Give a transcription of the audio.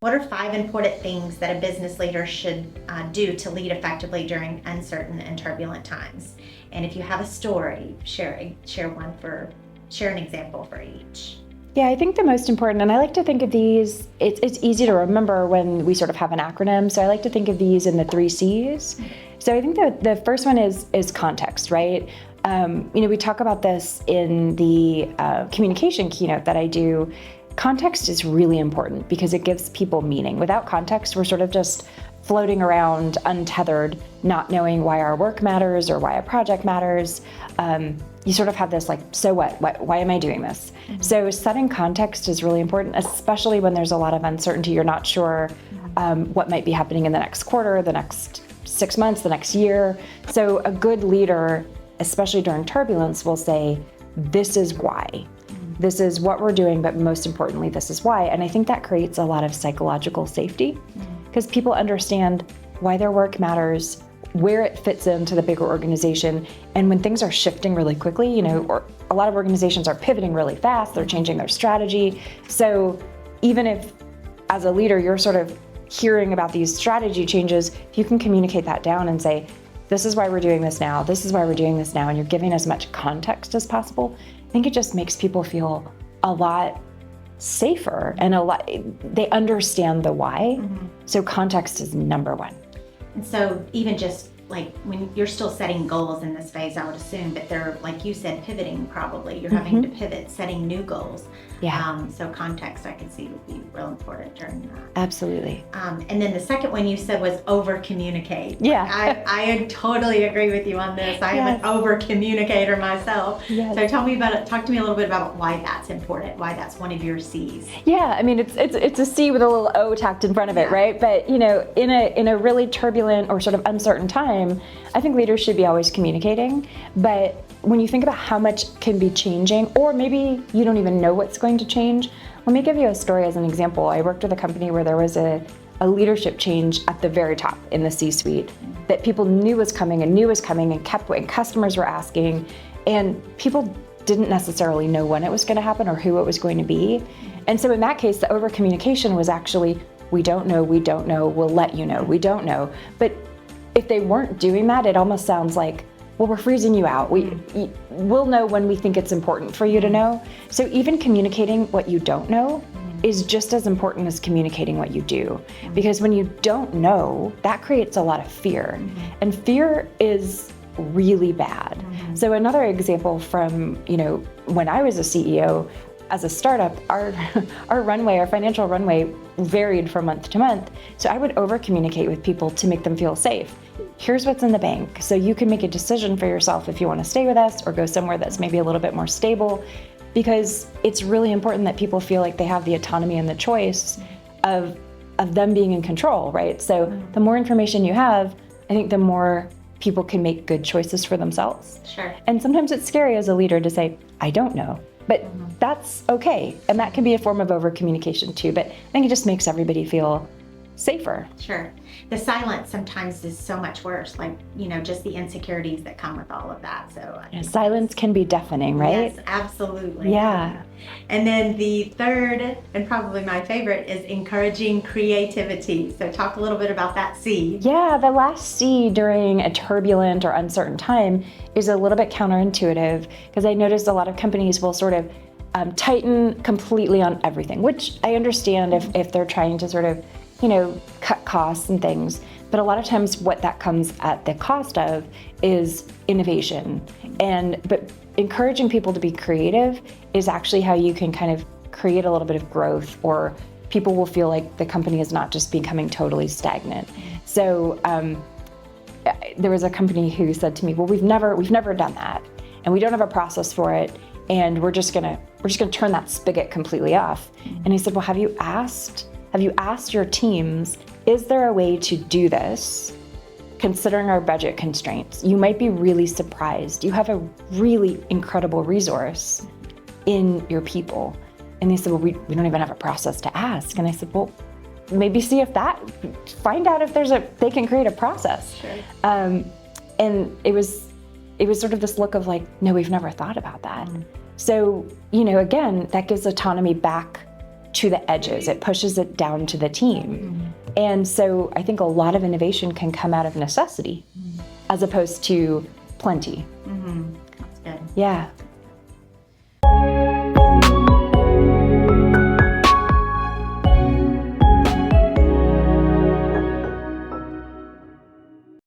What are 5 important things that a business leader should do to lead effectively during uncertain and turbulent times? And if you have a story, share an example for each. Yeah, I think the most important, and I like to think of these, it's easy to remember when we sort of have an acronym, so I like to think of these in the 3 C's. So I think the first one is context, right? We talk about this in the communication keynote that I do. Context is really important because it gives people meaning. Without context, we're sort of just floating around untethered, not knowing why our work matters or why a project matters. You sort of have this so what? Why am I doing this? Mm-hmm. So setting context is really important, especially when there's a lot of uncertainty. You're not sure what might be happening in the next quarter, the next 6 months, the next year. So a good leader, especially during turbulence, will say, this is why. This is what we're doing, but most importantly, this is why. And I think that creates a lot of psychological safety because people understand why their work matters, where it fits into the bigger organization. And when things are shifting really quickly, or a lot of organizations are pivoting really fast, they're changing their strategy. So even if as a leader, you're sort of hearing about these strategy changes, if you can communicate that down and say, this is why we're doing this now, this is why we're doing this now, and you're giving as much context as possible, I think it just makes people feel a lot safer and they understand the why. Mm-hmm. So context is number 1. And so even just when you're still setting goals in this phase, I would assume, but they're, like you said, pivoting probably. You're having to pivot, setting new goals. Yeah. So context I could see would be real important during that. Absolutely. And then the second one you said was over communicate. Yeah. I totally agree with you on this. I am an over communicator myself. Yes. So talk to me a little bit about why that's important, why that's one of your C's. Yeah, I mean it's a C with a little O tacked in front of it, right? But in a really turbulent or sort of uncertain time, I think leaders should be always communicating. But when you think about how much can be changing, or maybe you don't even know what's going to change, let me give you a story as an example. I worked with a company where there was a leadership change at the very top in the C-suite that people knew was coming and kept waiting. Customers were asking, and people didn't necessarily know when it was going to happen or who it was going to be. And so in that case, the over communication was actually, we don't know, we'll let you know, we don't know. But if they weren't doing that, it almost sounds like, well, we're freezing you out. We'll know when we think it's important for you to know. So even communicating what you don't know is just as important as communicating what you do. Because when you don't know, that creates a lot of fear. And fear is really bad. So another example from, when I was a CEO, as a startup, our financial runway varied from month to month. So I would over communicate with people to make them feel safe. Here's what's in the bank. So you can make a decision for yourself if you want to stay with us or go somewhere that's maybe a little bit more stable, because it's really important that people feel like they have the autonomy and the choice of them being in control, right? So the more information you have, I think the more people can make good choices for themselves. Sure. And sometimes it's scary as a leader to say, I don't know. But that's okay. And that can be a form of over communication too. But I think it just makes everybody feel safer. Sure. The silence sometimes is so much worse, just the insecurities that come with all of that. So silence can be deafening, right? Yes, absolutely. Yeah. And then the third, and probably my favorite, is encouraging creativity. So talk a little bit about that C. Yeah, the last C during a turbulent or uncertain time is a little bit counterintuitive, because I noticed a lot of companies will sort of tighten completely on everything, which I understand if they're trying to sort of cut costs and things. But a lot of times what that comes at the cost of is innovation. But encouraging people to be creative is actually how you can kind of create a little bit of growth, or people will feel like the company is not just becoming totally stagnant. So there was a company who said to me, well, we've never done that, and we don't have a process for it, and we're just gonna turn that spigot completely off. And I said, well, have you asked your teams, is there a way to do this considering our budget constraints? You might be really surprised. You have a really incredible resource in your people. And they said, well, we don't even have a process to ask. And I said, well, maybe find out if they can create a process. Sure. And it was sort of this look of like, no, we've never thought about that. So, you know, again, that gives autonomy back to the edges. It pushes it down to the team. And so I think a lot of innovation can come out of necessity as opposed to plenty. That's good. Yeah.